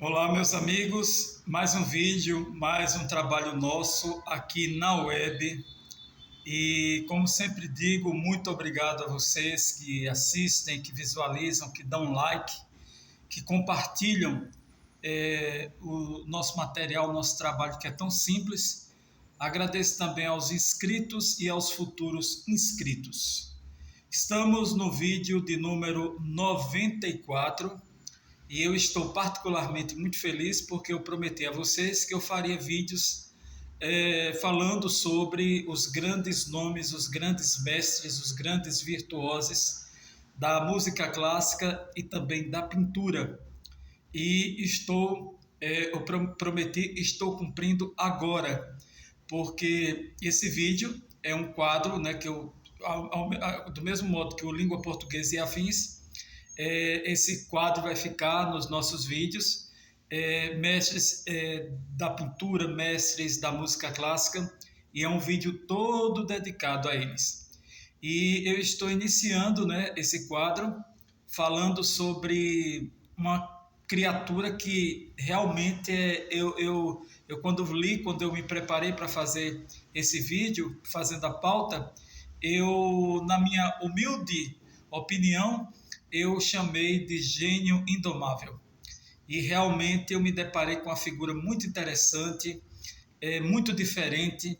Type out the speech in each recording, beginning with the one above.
Olá, meus amigos, mais um vídeo, mais um trabalho nosso aqui na web. E como sempre digo, muito obrigado a vocês que assistem, que visualizam, que dão like, que compartilham o nosso material, o nosso trabalho que é tão simples. Agradeço também aos inscritos e aos futuros inscritos. Estamos no vídeo de número 94. E eu estou particularmente muito feliz porque eu prometi a vocês que eu faria vídeos falando sobre os grandes nomes, os grandes mestres, os grandes virtuosos da música clássica e também da pintura. E eu prometi, estou cumprindo agora, porque esse vídeo é um quadro, né, que do mesmo modo que o Língua Portuguesa e Afins, esse quadro vai ficar nos nossos vídeos, mestres da pintura, mestres da música clássica, e é um vídeo todo dedicado a eles. E eu estou iniciando, né, esse quadro falando sobre uma criatura que realmente eu quando eu me preparei para fazer esse vídeo, fazendo a pauta, na minha humilde opinião, eu chamei de gênio indomável. E realmente eu me deparei com uma figura muito interessante, muito diferente,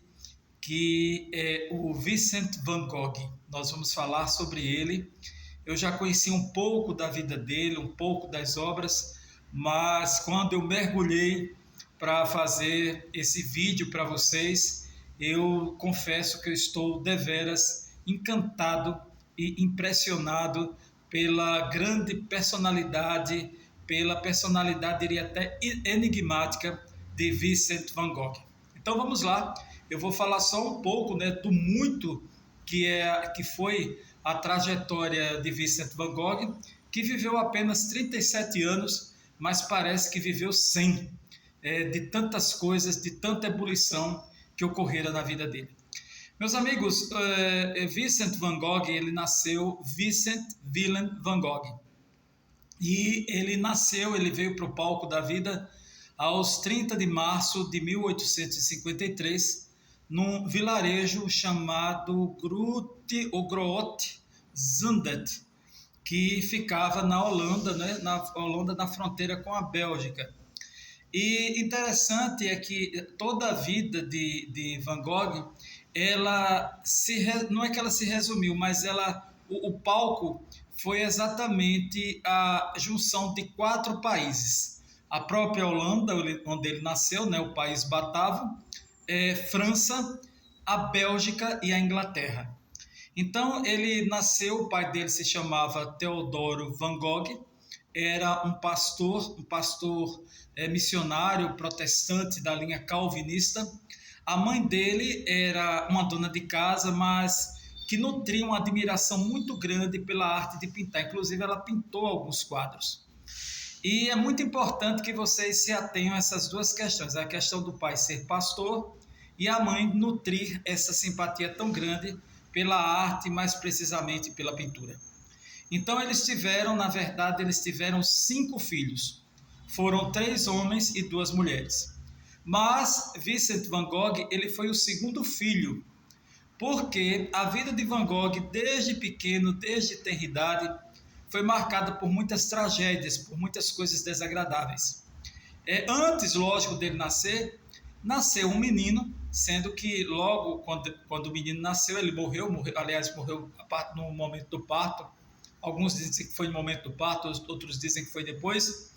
que é o Vincent van Gogh. Nós vamos falar sobre ele. Eu já conheci um pouco da vida dele, um pouco das obras, mas quando eu mergulhei para fazer esse vídeo para vocês, eu confesso que eu estou deveras encantado e impressionado pela grande personalidade, pela personalidade, diria até enigmática, de Vincent van Gogh. Então vamos lá, eu vou falar só um pouco, né, do muito que foi a trajetória de Vincent van Gogh, que viveu apenas 37 anos, mas parece que viveu 100, de tantas coisas, de tanta ebulição que ocorrera na vida dele. Meus amigos, Vincent van Gogh, ele nasceu Vincent Willem van Gogh. E ele veio para o palco da vida aos 30 de março de 1853, num vilarejo chamado Groot Zundert, que ficava na Holanda, né, na fronteira com a Bélgica. E interessante é que toda a vida de Van Gogh, não é que ela se resumiu, mas o palco foi exatamente a junção de 4 países. A própria Holanda, onde ele nasceu, né, o país batavo, França, a Bélgica e a Inglaterra. Então ele nasceu, o pai dele se chamava Theodoro van Gogh, era um pastor missionário protestante da linha calvinista. A mãe dele era uma dona de casa, mas que nutria uma admiração muito grande pela arte de pintar. Inclusive, ela pintou alguns quadros. E é muito importante que vocês se atenham a essas duas questões: a questão do pai ser pastor e a mãe nutrir essa simpatia tão grande pela arte, mais precisamente pela pintura. Então eles tiveram 5 filhos. Foram 3 homens e 2 mulheres. Mas Vincent van Gogh, ele foi o segundo filho, porque a vida de Van Gogh, desde pequeno, desde tenra idade, foi marcada por muitas tragédias, por muitas coisas desagradáveis. Antes, lógico, dele nasceu um menino, sendo que logo quando o menino nasceu, ele morreu no momento do parto. Alguns dizem que foi no momento do parto, outros dizem que foi depois.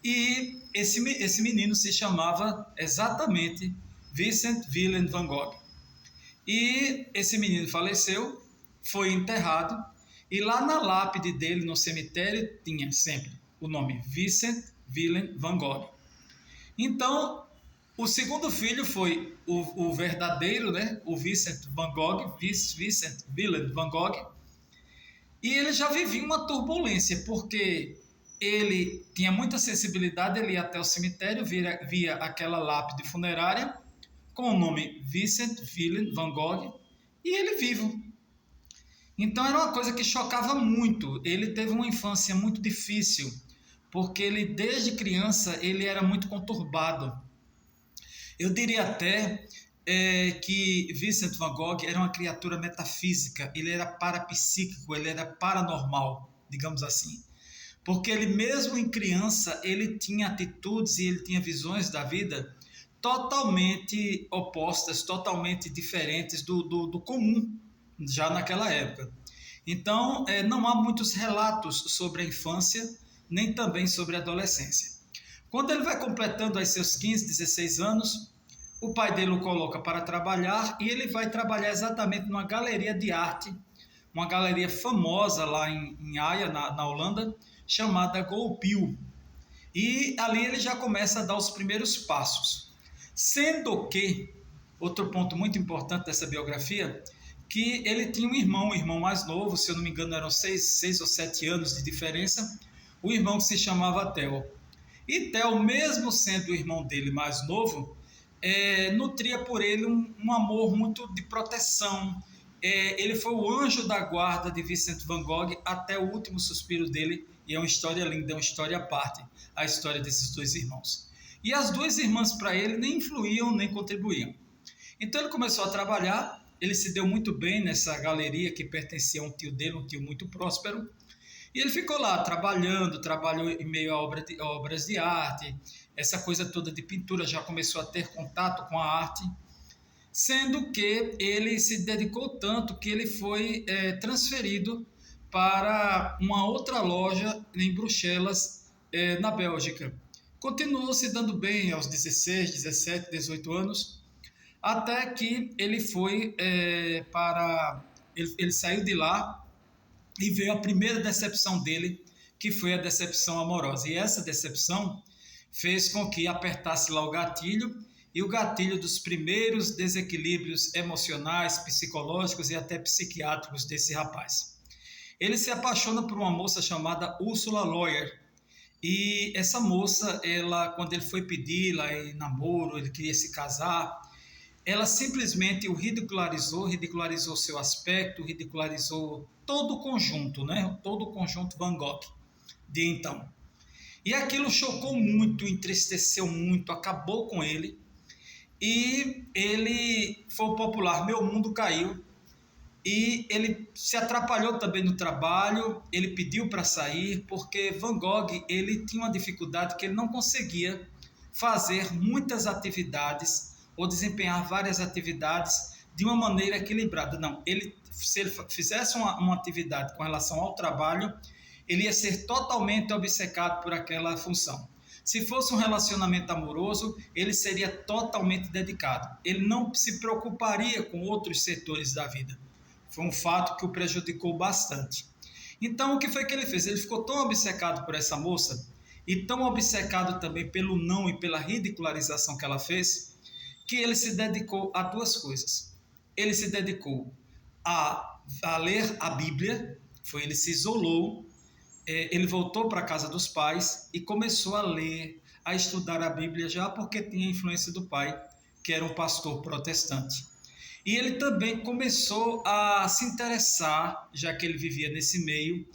E esse menino se chamava exatamente Vincent Willem van Gogh. E esse menino faleceu, foi enterrado, e lá na lápide dele, no cemitério, tinha sempre o nome Vincent Willem van Gogh. Então, o segundo filho foi o verdadeiro, né, o Vincent van Gogh, Vincent Willem van Gogh. E ele já vivia uma turbulência, porque ele tinha muita sensibilidade, ele ia até o cemitério, via aquela lápide funerária com o nome Vincent Willem van Gogh, e ele vivo. Então era uma coisa que chocava muito. Ele teve uma infância muito difícil, porque ele desde criança ele era muito conturbado. Eu diria até que Vincent van Gogh era uma criatura metafísica, ele era parapsíquico, ele era paranormal, digamos assim. Porque ele mesmo em criança, ele tinha atitudes e ele tinha visões da vida totalmente opostas, totalmente diferentes do comum, já naquela época. Então, não há muitos relatos sobre a infância, nem também sobre a adolescência. Quando ele vai completando aí seus 15, 16 anos, o pai dele o coloca para trabalhar e ele vai trabalhar exatamente numa galeria de arte, uma galeria famosa lá em Haia, na Holanda, chamada Goupil. E ali ele já começa a dar os primeiros passos. Sendo que, outro ponto muito importante dessa biografia, que ele tinha um irmão mais novo, se eu não me engano eram 6 ou 7 anos de diferença, o irmão que se chamava Theo. E Theo, mesmo sendo o irmão dele mais novo, nutria por ele um amor muito de proteção. Ele foi o anjo da guarda de Vincent van Gogh até o último suspiro dele, e é uma história linda, é uma história à parte, a história desses dois irmãos. E as duas irmãs para ele nem influíam, nem contribuíam. Então ele começou a trabalhar, ele se deu muito bem nessa galeria que pertencia a um tio dele, um tio muito próspero, e ele ficou lá trabalhou em meio a obras de arte, essa coisa toda de pintura, já começou a ter contato com a arte, sendo que ele se dedicou tanto que ele foi transferido para uma outra loja em Bruxelas, na Bélgica. Continuou se dando bem aos 16, 17, 18 anos, até que ele foi ele saiu de lá e veio a primeira decepção dele, que foi a decepção amorosa. E essa decepção fez com que apertasse lá o gatilho, e o gatilho dos primeiros desequilíbrios emocionais, psicológicos e até psiquiátricos desse rapaz. Ele se apaixona por uma moça chamada Ursula Lawyer, e essa moça, quando ele foi pedir lá em namoro, ele queria se casar, ela simplesmente o ridicularizou seu aspecto, ridicularizou todo o conjunto, né? Todo o conjunto Van Gogh de então. E aquilo chocou muito, entristeceu muito, acabou com ele, e ele foi o popular Meu Mundo Caiu, e ele se atrapalhou também no trabalho, ele pediu para sair, porque Van Gogh ele tinha uma dificuldade que ele não conseguia fazer muitas atividades ou desempenhar várias atividades de uma maneira equilibrada. Não, se ele fizesse uma atividade com relação ao trabalho, ele ia ser totalmente obcecado por aquela função. Se fosse um relacionamento amoroso, ele seria totalmente dedicado. Ele não se preocuparia com outros setores da vida. Foi um fato que o prejudicou bastante. Então, o que foi que ele fez? Ele ficou tão obcecado por essa moça e tão obcecado também pelo não e pela ridicularização que ela fez, que ele se dedicou a duas coisas. Ele se dedicou a ler a Bíblia, ele se isolou, ele voltou para a casa dos pais e começou a ler, a estudar a Bíblia já porque tinha a influência do pai, que era um pastor protestante. E ele também começou a se interessar, já que ele vivia nesse meio,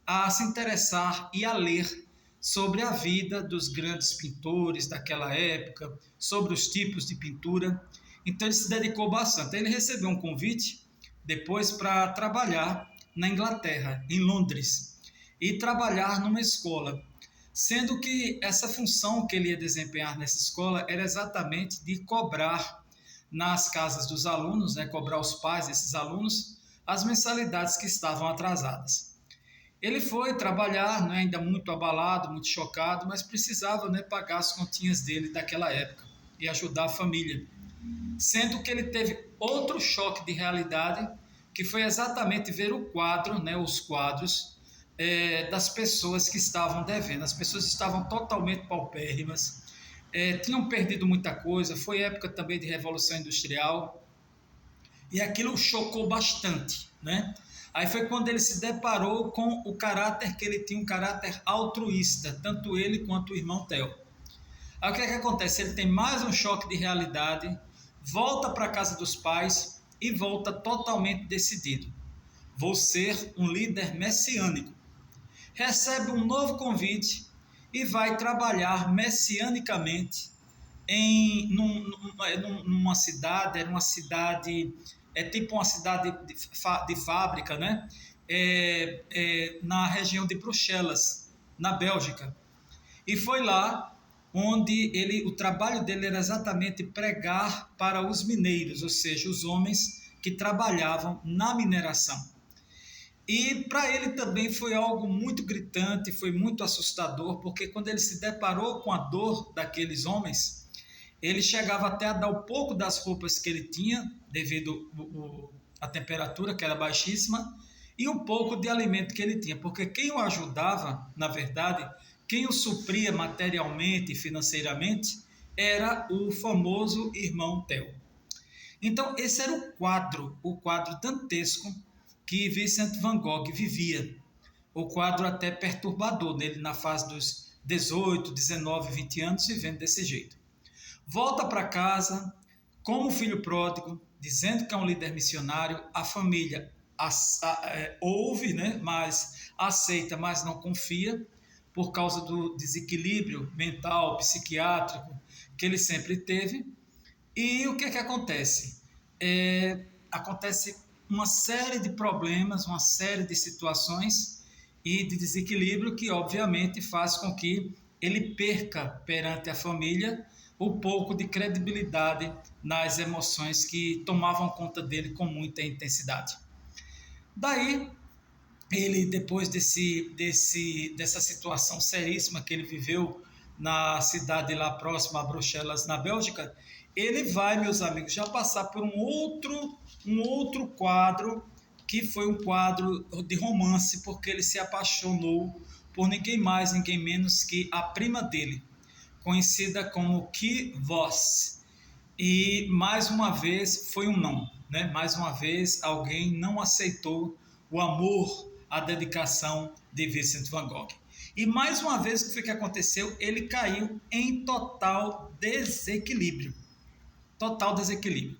a se interessar e a ler sobre a vida dos grandes pintores daquela época, sobre os tipos de pintura. Então ele se dedicou bastante. Ele recebeu um convite depois para trabalhar na Inglaterra, em Londres, e trabalhar numa escola, sendo que essa função que ele ia desempenhar nessa escola era exatamente de cobrar nas casas dos alunos, cobrar os pais desses alunos as mensalidades que estavam atrasadas. Ele foi trabalhar, ainda muito abalado, muito chocado, mas precisava pagar as continhas dele daquela época e ajudar a família. Sendo que ele teve outro choque de realidade, que foi exatamente ver o quadro, os quadros das pessoas que estavam devendo. As pessoas estavam totalmente paupérrimas, tinham perdido muita coisa, foi época também de Revolução Industrial, e aquilo chocou bastante, Aí foi quando ele se deparou com o caráter que ele tinha, um caráter altruísta, tanto ele quanto o irmão Theo. Aí o que acontece? Ele tem mais um choque de realidade, volta para a casa dos pais e volta totalmente decidido. Vou ser um líder messiânico. Recebe um novo convite e vai trabalhar messianicamente numa cidade, era uma cidade, tipo uma cidade de fábrica, né? Na região de Bruxelas, na Bélgica. E foi lá onde o trabalho dele era exatamente pregar para os mineiros, ou seja, os homens que trabalhavam na mineração. E para ele também foi algo muito gritante, foi muito assustador, porque quando ele se deparou com a dor daqueles homens, ele chegava até a dar um pouco das roupas que ele tinha, devido à temperatura, que era baixíssima, e um pouco de alimento que ele tinha, porque quem o ajudava, na verdade, quem o supria materialmente e financeiramente, era o famoso irmão Theo. Então, esse era o quadro dantesco que Vincent van Gogh vivia. O quadro até perturbador nele na fase dos 18, 19, 20 anos, vivendo desse jeito. Volta para casa, como filho pródigo, dizendo que é um líder missionário, a família ouve, né, mas aceita, mas não confia, por causa do desequilíbrio mental, psiquiátrico que ele sempre teve. E o que acontece? Acontece uma série de problemas, uma série de situações e de desequilíbrio que, obviamente, faz com que ele perca perante a família um pouco de credibilidade nas emoções que tomavam conta dele com muita intensidade. Daí, ele, depois dessa situação seríssima que ele viveu na cidade lá próxima a Bruxelas, na Bélgica, ele vai, meus amigos, já passar por um outro quadro, que foi um quadro de romance, porque ele se apaixonou por ninguém mais, ninguém menos que a prima dele, conhecida como Ki Voss. E mais uma vez foi um não, né? Mais uma vez alguém não aceitou o amor, a dedicação de Vincent van Gogh. E mais uma vez, o que foi que aconteceu? Ele caiu em total desequilíbrio. Total desequilíbrio.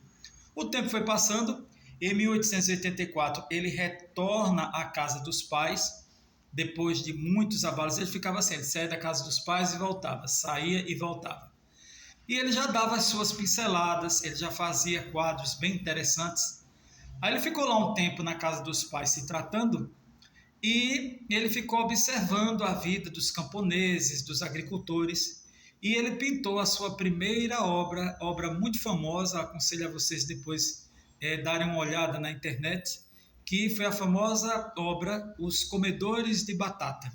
O tempo foi passando, em 1884 ele retorna à casa dos pais, depois de muitos abalos. Ele ficava assim, ele saía da casa dos pais e voltava, saía e voltava. E ele já dava as suas pinceladas, ele já fazia quadros bem interessantes. Aí ele ficou lá um tempo na casa dos pais se tratando, e ele ficou observando a vida dos camponeses, dos agricultores, e ele pintou a sua primeira obra muito famosa, aconselho a vocês depois darem uma olhada na internet, que foi a famosa obra Os Comedores de Batata.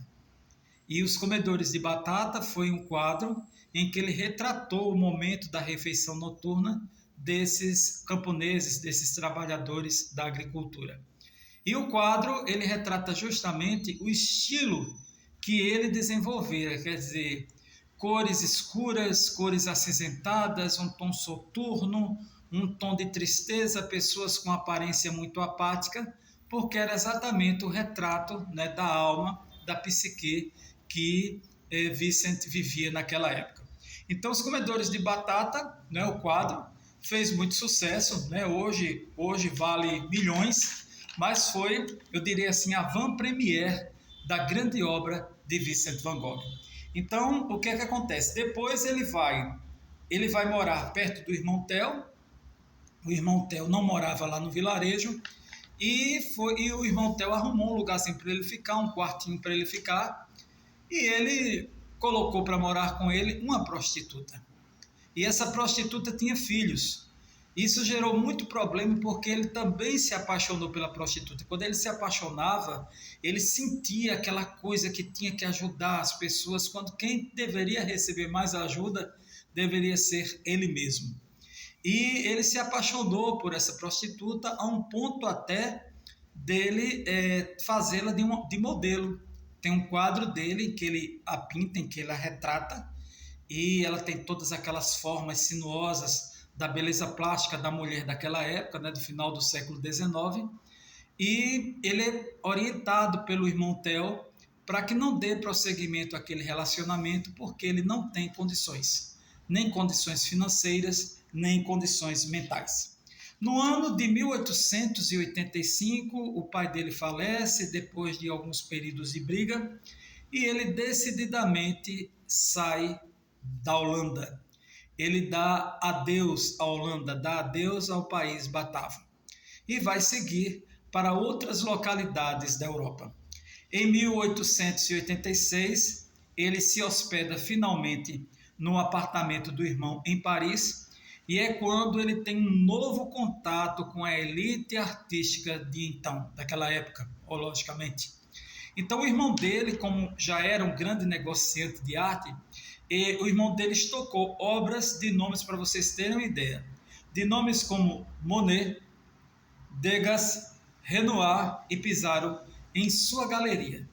E Os Comedores de Batata foi um quadro em que ele retratou o momento da refeição noturna desses camponeses, desses trabalhadores da agricultura. E o quadro, ele retrata justamente o estilo que ele desenvolvera, quer dizer, cores escuras, cores acinzentadas, um tom soturno, um tom de tristeza, pessoas com aparência muito apática, porque era exatamente o retrato, né, da alma, da psique que Vincent vivia naquela época. Então, Os Comedores de Batata, né, o quadro, fez muito sucesso, né, hoje vale milhões, mas foi, eu diria assim, a avant-première da grande obra de Vincent van Gogh. Então, o que acontece? Depois ele vai morar perto do irmão Theo. O irmão Theo não morava lá no vilarejo, e o irmão Theo arrumou um lugarzinho para ele ficar, um quartinho para ele ficar, e ele colocou para morar com ele uma prostituta. E essa prostituta tinha filhos. Isso gerou muito problema, porque ele também se apaixonou pela prostituta. Quando ele se apaixonava, ele sentia aquela coisa que tinha que ajudar as pessoas, quando quem deveria receber mais ajuda deveria ser ele mesmo. E ele se apaixonou por essa prostituta a um ponto até dele fazê-la de modelo. Tem um quadro dele em que ele a pinta, em que ele a retrata, e ela tem todas aquelas formas sinuosas da beleza plástica da mulher daquela época, né, do final do século XIX, e ele é orientado pelo irmão Theo para que não dê prosseguimento àquele relacionamento, porque ele não tem condições, nem condições financeiras, nem condições mentais. No ano de 1885, o pai dele falece depois de alguns períodos de briga, e ele decididamente sai da Holanda. Ele dá adeus à Holanda, dá adeus ao país batavo e vai seguir para outras localidades da Europa. Em 1886, ele se hospeda finalmente no apartamento do irmão em Paris, e é quando ele tem um novo contato com a elite artística de então, daquela época, logicamente. Então o irmão dele, como já era um grande negociante de arte, o irmão dele estocou obras de nomes, para vocês terem uma ideia, de nomes como Monet, Degas, Renoir e Pissarro em sua galeria.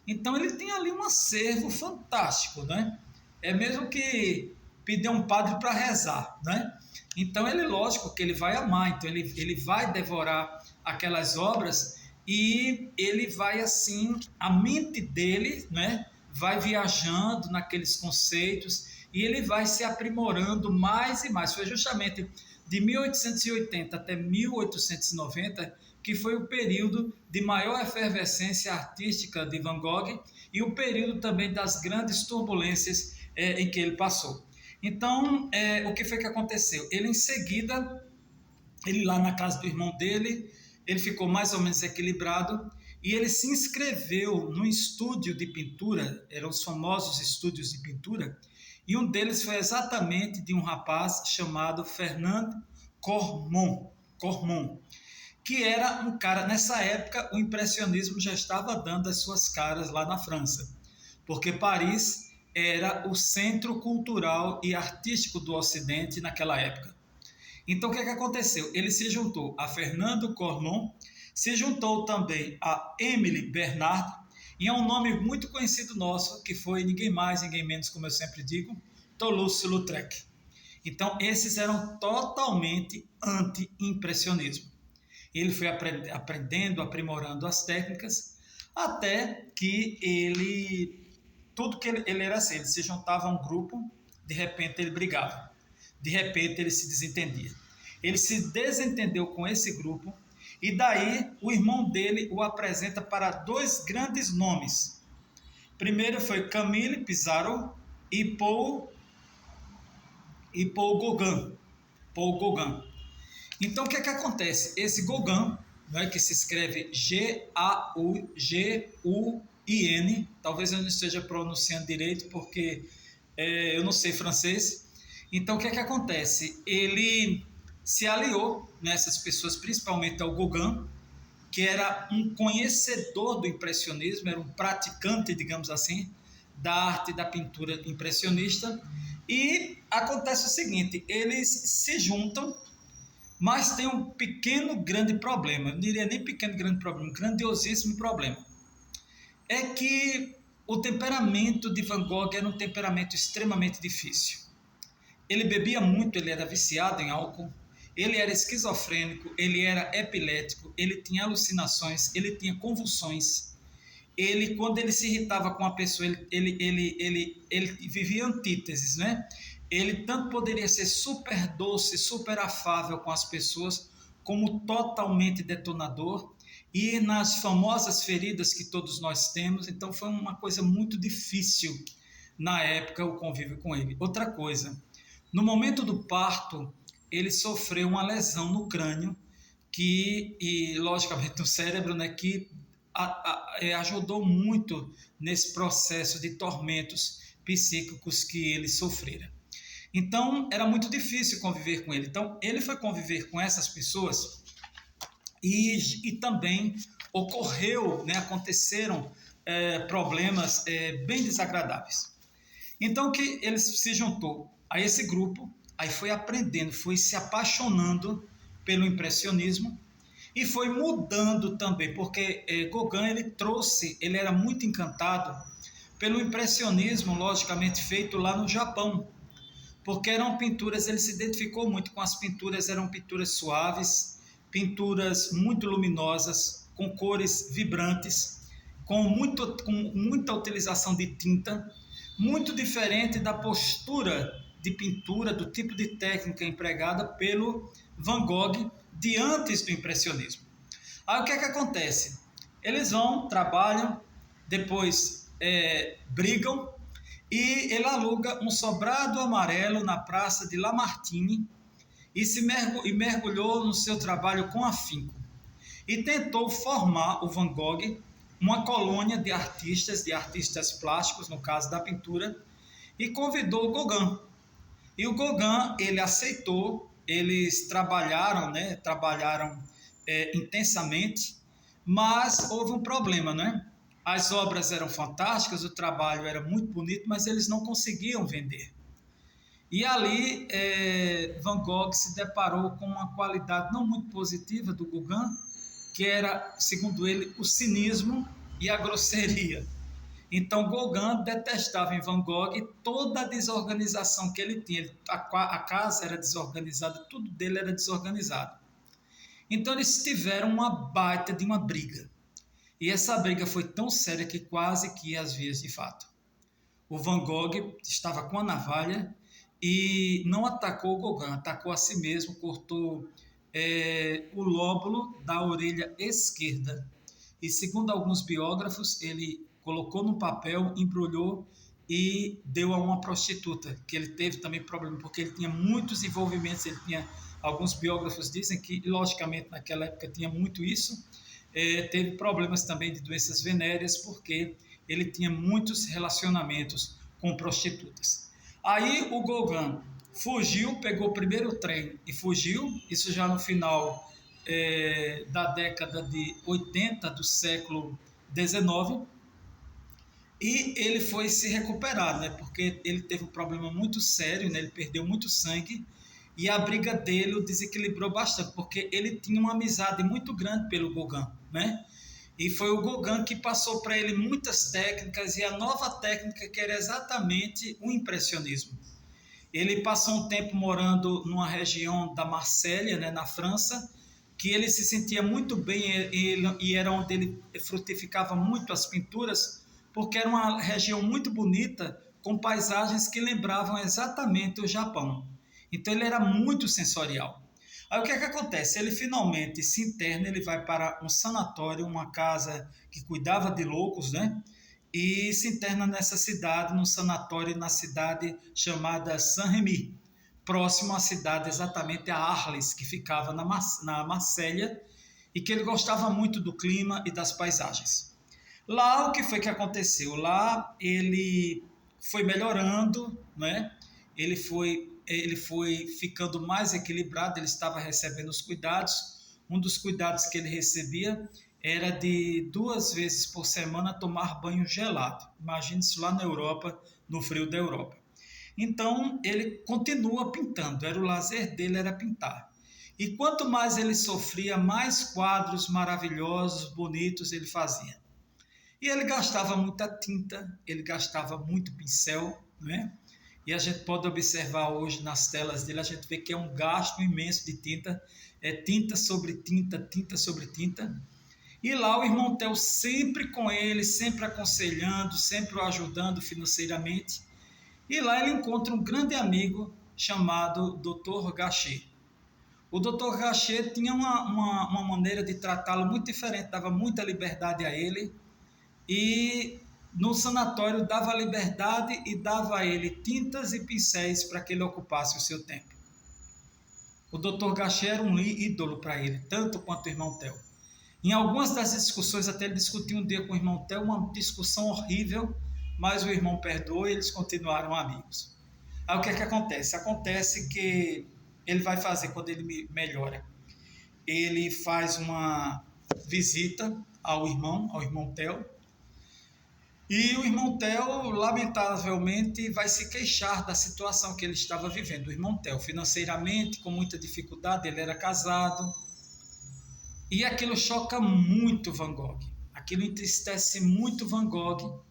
Então ele tem ali um acervo fantástico, né? É mesmo que pedir um padre para rezar, né? Então ele, lógico que ele vai amar, então ele vai devorar aquelas obras e ele vai assim, a mente dele, né, vai viajando naqueles conceitos e ele vai se aprimorando mais e mais. Foi justamente de 1880 até 1890 que foi o período de maior efervescência artística de Van Gogh e o período também das grandes turbulências em que ele passou. Então, o que foi que aconteceu? Ele, em seguida, ele lá na casa do irmão dele, ele ficou mais ou menos equilibrado e ele se inscreveu num estúdio de pintura, eram os famosos estúdios de pintura, e um deles foi exatamente de um rapaz chamado Fernand Cormon, que era um cara, nessa época o impressionismo já estava dando as suas caras lá na França, porque Paris era o centro cultural e artístico do Ocidente naquela época. Então o que aconteceu? Ele se juntou a Fernando Cormon, se juntou também a Émile Bernard, e é um nome muito conhecido nosso, que foi ninguém mais, ninguém menos, como eu sempre digo, Toulouse-Lautrec. Então esses eram totalmente anti-impressionismo. Ele foi aprendendo, aprimorando as técnicas, até que tudo que ele era assim, ele se juntava a um grupo, de repente ele brigava, de repente ele se desentendia. Ele se desentendeu com esse grupo e daí o irmão dele o apresenta para dois grandes nomes. Primeiro foi Camille Pissarro e Paul Gauguin. Então o que acontece? Esse Gauguin, né, que se escreve G-A-U-G-U-I-N, talvez eu não esteja pronunciando direito porque eu não sei francês. Então o que acontece? Ele se aliou nessas pessoas, principalmente ao Gauguin, que era um conhecedor do impressionismo, era um praticante, digamos assim, da arte da pintura impressionista, e acontece o seguinte, eles se juntam, mas tem um grande problema, eu não diria nem pequeno, grande problema, um grandiosíssimo problema, é que o temperamento de Van Gogh era um temperamento extremamente difícil. Ele bebia muito, ele era viciado em álcool, ele era esquizofrênico, ele era epilético, ele tinha alucinações, ele tinha convulsões. Ele, quando ele se irritava com a pessoa, ele vivia antíteses, né? Ele tanto poderia ser super doce, super afável com as pessoas, como totalmente detonador, e nas famosas feridas que todos nós temos. Então foi uma coisa muito difícil na época o convívio com ele. Outra coisa, no momento do parto, ele sofreu uma lesão no crânio e logicamente no cérebro, né, que ajudou muito nesse processo de tormentos psíquicos que ele sofrera. Então era muito difícil conviver com ele. Então ele foi conviver com essas pessoas e também aconteceram problemas bem desagradáveis. Então que ele se juntou a esse grupo, aí foi aprendendo, foi se apaixonando pelo impressionismo e foi mudando também, porque Gauguin ele era muito encantado pelo impressionismo, logicamente feito lá no Japão, porque eram pinturas, ele se identificou muito com as pinturas, eram pinturas suaves, pinturas muito luminosas, com cores vibrantes, com muita utilização de tinta, muito diferente da postura de pintura, do tipo de técnica empregada pelo Van Gogh de antes do impressionismo. Aí o que acontece? Eles vão, trabalham, depois brigam e ele aluga um sobrado amarelo na praça de Lamartine e mergulhou no seu trabalho com afinco. E tentou formar o Van Gogh uma colônia de artistas plásticos, no caso da pintura, e convidou o Gauguin. E o Gauguin, ele aceitou, eles trabalharam intensamente, mas houve um problema, né? As obras eram fantásticas, o trabalho era muito bonito, mas eles não conseguiam vender. E ali Van Gogh se deparou com uma qualidade não muito positiva do Gauguin, que era, segundo ele, o cinismo e a grosseria. Então Gauguin detestava em Van Gogh toda a desorganização que ele tinha. A casa era desorganizada, tudo dele era desorganizado. Então eles tiveram uma baita de uma briga. E essa briga foi tão séria que quase que ia às vias de fato. O Van Gogh estava com a navalha e não atacou o Gauguin, atacou a si mesmo, cortou o lóbulo da orelha esquerda. E segundo alguns biógrafos, ele colocou no papel, embrulhou e deu a uma prostituta, que ele teve também problema, porque ele tinha muitos envolvimentos, alguns biógrafos dizem que, logicamente, naquela época tinha muito isso, teve problemas também de doenças venéreas, porque ele tinha muitos relacionamentos com prostitutas. Aí o Gauguin fugiu, pegou o primeiro trem e fugiu, isso já no final da década de 80 do século XIX, e ele foi se recuperar, né, porque ele teve um problema muito sério, né, ele perdeu muito sangue, e a briga dele o desequilibrou bastante, porque ele tinha uma amizade muito grande pelo Gauguin, né? E foi o Gauguin que passou para ele muitas técnicas, e a nova técnica que era exatamente o impressionismo. Ele passou um tempo morando numa região da Marselha, né, na França, que ele se sentia muito bem e era onde ele frutificava muito as pinturas, porque era uma região muito bonita, com paisagens que lembravam exatamente o Japão. Então ele era muito sensorial. Aí o que é que acontece? Ele finalmente se interna, ele vai para um sanatório, uma casa que cuidava de loucos, né? E se interna nessa cidade, num sanatório na cidade chamada Saint-Rémy, próximo à cidade exatamente a Arles, que ficava na Marselha, e que ele gostava muito do clima e das paisagens. Lá o que foi que aconteceu? Lá ele foi melhorando, né? Ele foi ficando mais equilibrado, ele estava recebendo os cuidados. Um dos cuidados que ele recebia era de 2 vezes por semana tomar banho gelado. Imagine isso lá na Europa, no frio da Europa. Então ele continua pintando, era o lazer dele, era pintar. E quanto mais ele sofria, mais quadros maravilhosos, bonitos ele fazia. E ele gastava muita tinta, ele gastava muito pincel, né? E a gente pode observar hoje nas telas dele, a gente vê que é um gasto imenso de tinta, tinta sobre tinta, tinta sobre tinta. E lá o irmão Theo sempre com ele, sempre aconselhando, sempre o ajudando financeiramente. E lá ele encontra um grande amigo chamado Dr. Gachet. O Dr. Gachet tinha uma maneira de tratá-lo muito diferente, dava muita liberdade a ele. E no sanatório dava liberdade e dava a ele tintas e pincéis para que ele ocupasse o seu tempo. O Dr. Gachet era um ídolo para ele, tanto quanto o irmão Theo. Em algumas das discussões, até ele discutiu um dia com o irmão Theo, uma discussão horrível, mas o irmão perdoou e eles continuaram amigos. Aí o que é que acontece? Acontece que ele vai fazer, quando ele melhora, ele faz uma visita ao irmão Theo, e o irmão Theo, lamentavelmente, vai se queixar da situação que ele estava vivendo. O irmão Theo, financeiramente, com muita dificuldade, ele era casado. E aquilo choca muito Van Gogh. Aquilo entristece muito Van Gogh,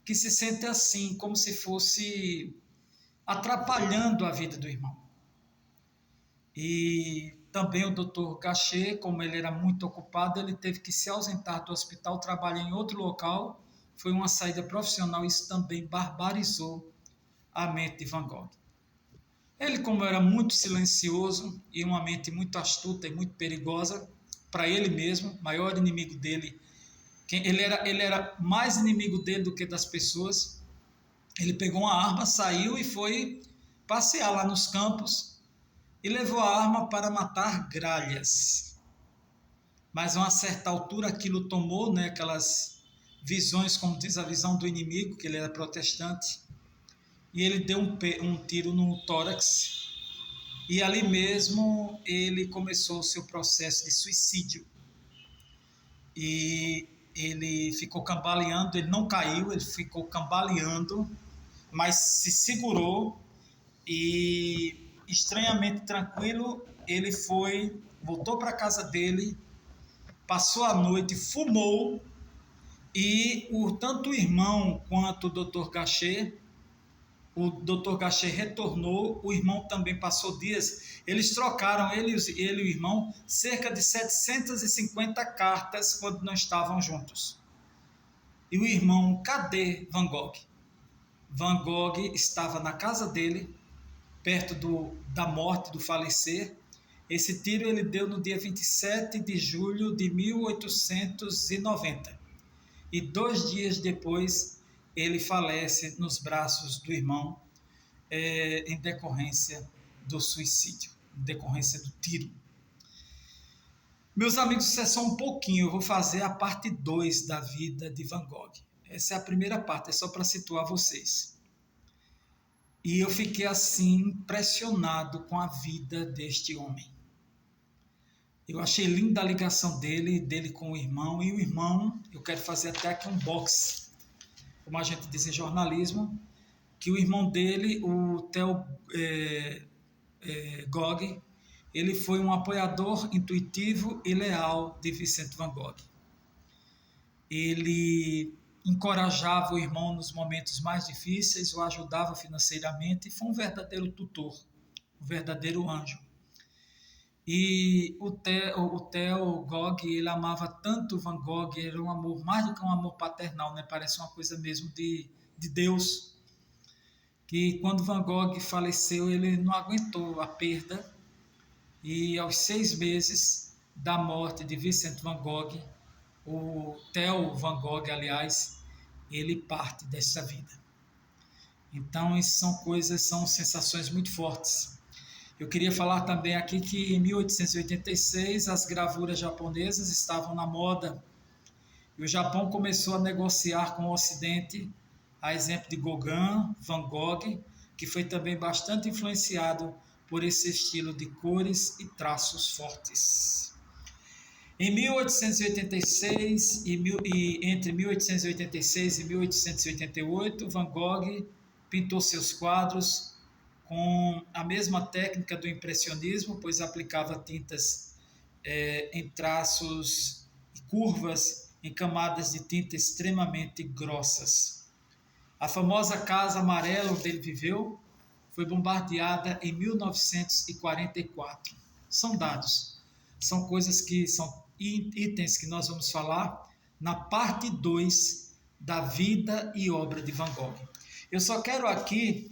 que se sente assim, como se fosse atrapalhando a vida do irmão. E também o Dr. Gachet, como ele era muito ocupado, ele teve que se ausentar do hospital, trabalhar em outro local. Foi uma saída profissional, isso também barbarizou a mente de Van Gogh. Ele, como era muito silencioso e uma mente muito astuta e muito perigosa, para ele mesmo, o maior inimigo dele Ele era mais inimigo dele do que das pessoas. Ele pegou uma arma, saiu e foi passear lá nos campos e levou a arma para matar gralhas. Mas a uma certa altura aquilo tomou, né, aquelas visões, como diz a visão do inimigo, que ele era protestante, e ele deu um tiro no tórax, e ali mesmo ele começou o seu processo de suicídio. E ele ficou cambaleando, ele não caiu, ele ficou cambaleando, mas se segurou e, estranhamente tranquilo, ele voltou para a casa dele, passou a noite, fumou, e tanto o irmão quanto o Dr. Gachet, retornou, o irmão também passou dias, eles trocaram, ele e o irmão, cerca de 750 cartas quando não estavam juntos. E o irmão, cadê Van Gogh? Van Gogh estava na casa dele, perto da morte, do falecer. Esse tiro ele deu no dia 27 de julho de 1890. E 2 dias depois ele falece nos braços do irmão, em decorrência do suicídio, em decorrência do tiro. Meus amigos, isso é só um pouquinho, eu vou fazer a parte 2 da vida de Van Gogh. Essa é a primeira parte, é só para situar vocês. E eu fiquei assim impressionado com a vida deste homem. Eu achei linda a ligação dele com o irmão, e o irmão, eu quero fazer até aqui um box, como a gente diz em jornalismo, que o irmão dele, o Theo Gogh, ele foi um apoiador intuitivo e leal de Vincent van Gogh. Ele encorajava o irmão nos momentos mais difíceis, o ajudava financeiramente, e foi um verdadeiro tutor, um verdadeiro anjo. E o Theo Gogh, ele amava tanto Van Gogh, era um amor, mais do que um amor paternal, né? Parece uma coisa mesmo de Deus, que quando Van Gogh faleceu, ele não aguentou a perda, e aos 6 meses da morte de Vincent van Gogh, o Theo Van Gogh, aliás, ele parte dessa vida. Então, isso são sensações muito fortes. Eu queria falar também aqui que em 1886 as gravuras japonesas estavam na moda, e o Japão começou a negociar com o Ocidente, a exemplo de Gauguin, Van Gogh, que foi também bastante influenciado por esse estilo de cores e traços fortes. Em 1886 entre 1886 e 1888, Van Gogh pintou seus quadros com a mesma técnica do impressionismo, pois aplicava tintas em traços e curvas em camadas de tinta extremamente grossas. A famosa Casa Amarela onde ele viveu foi bombardeada em 1944. São dados, são coisas que são itens que nós vamos falar na parte 2 da vida e obra de Van Gogh. Eu só quero aqui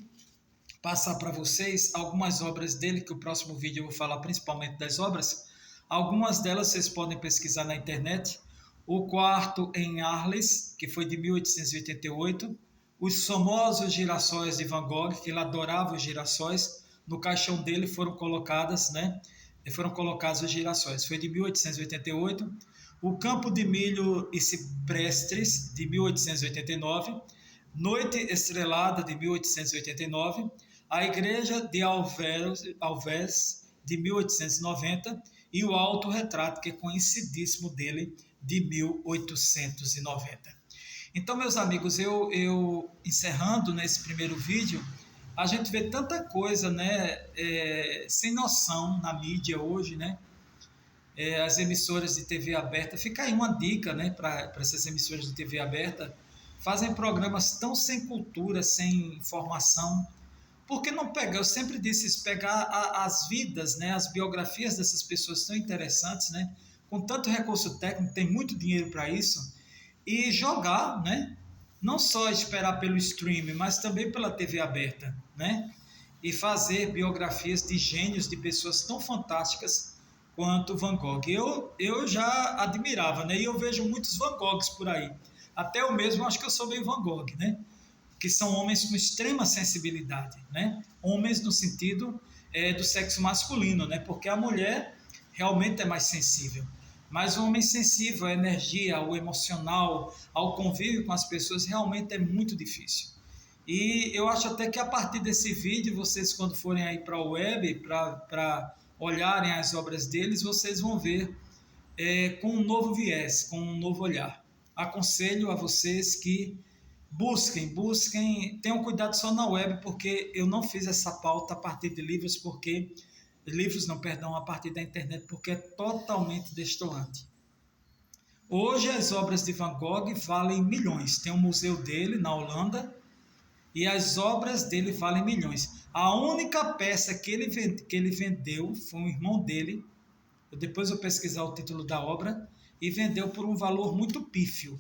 passar para vocês algumas obras dele, que o próximo vídeo eu vou falar principalmente das obras. Algumas delas vocês podem pesquisar na internet. O Quarto em Arles, que foi de 1888. Os famosos girassóis de Van Gogh, que ele adorava os girassóis. No caixão dele foram colocados os girassóis. Foi de 1888. O Campo de Milho e Ciprestes, de 1889. Noite Estrelada, de 1889. A Igreja de Alves, de 1890. E o Autorretrato, que é conhecidíssimo dele, de 1890. Então, meus amigos, eu encerrando nesse primeiro vídeo, a gente vê tanta coisa, né, sem noção na mídia hoje, né? As emissoras de TV aberta, fica aí uma dica, né, para essas emissoras de TV aberta, fazem programas tão sem cultura, sem informação. Por que não pegar? Eu sempre disse isso, pegar as vidas, né, as biografias dessas pessoas tão interessantes, né, com tanto recurso técnico, tem muito dinheiro para isso, e jogar, né? Não só esperar pelo streaming, mas também pela TV aberta, né? E fazer biografias de gênios, de pessoas tão fantásticas quanto Van Gogh. Eu já admirava, né? E eu vejo muitos Van Goghs por aí. Até eu mesmo acho que eu sou meio Van Gogh, né? Que são homens com extrema sensibilidade, né? Homens no sentido do sexo masculino, né? Porque a mulher realmente é mais sensível. Mas o homem sensível à energia, ao emocional, ao convívio com as pessoas, realmente é muito difícil. E eu acho até que a partir desse vídeo, vocês quando forem aí para a web, para olharem as obras deles, vocês vão ver com um novo viés, com um novo olhar. Aconselho a vocês que busquem, tenham cuidado só na web, porque eu não fiz essa pauta a partir de livros, a partir da internet, porque é totalmente destoante. Hoje as obras de Van Gogh valem milhões. Tem um museu dele na Holanda e as obras dele valem milhões. A única peça que ele vendeu foi um irmão dele. Depois eu pesquisar o título da obra e vendeu por um valor muito pífio.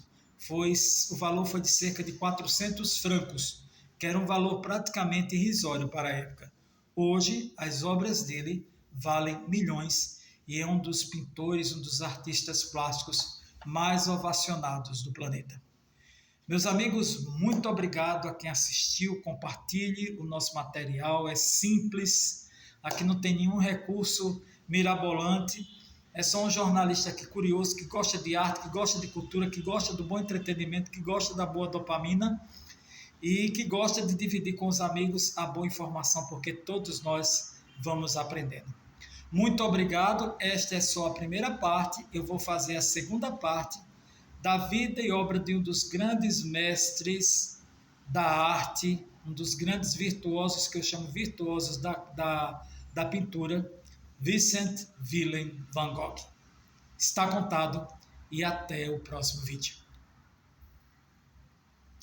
O valor foi de cerca de 400 francos, que era um valor praticamente irrisório para a época. Hoje, as obras dele valem milhões e é um dos pintores, um dos artistas plásticos mais ovacionados do planeta. Meus amigos, muito obrigado a quem assistiu, compartilhe o nosso material, é simples, aqui não tem nenhum recurso mirabolante, é só um jornalista aqui curioso, que gosta de arte, que gosta de cultura, que gosta do bom entretenimento, que gosta da boa dopamina e que gosta de dividir com os amigos a boa informação, porque todos nós vamos aprendendo. Muito obrigado, esta é só a primeira parte, eu vou fazer a segunda parte da vida e obra de um dos grandes mestres da arte, um dos grandes virtuosos, que eu chamo virtuosos da pintura, Vincent Willem van Gogh. Está contado e até o próximo vídeo.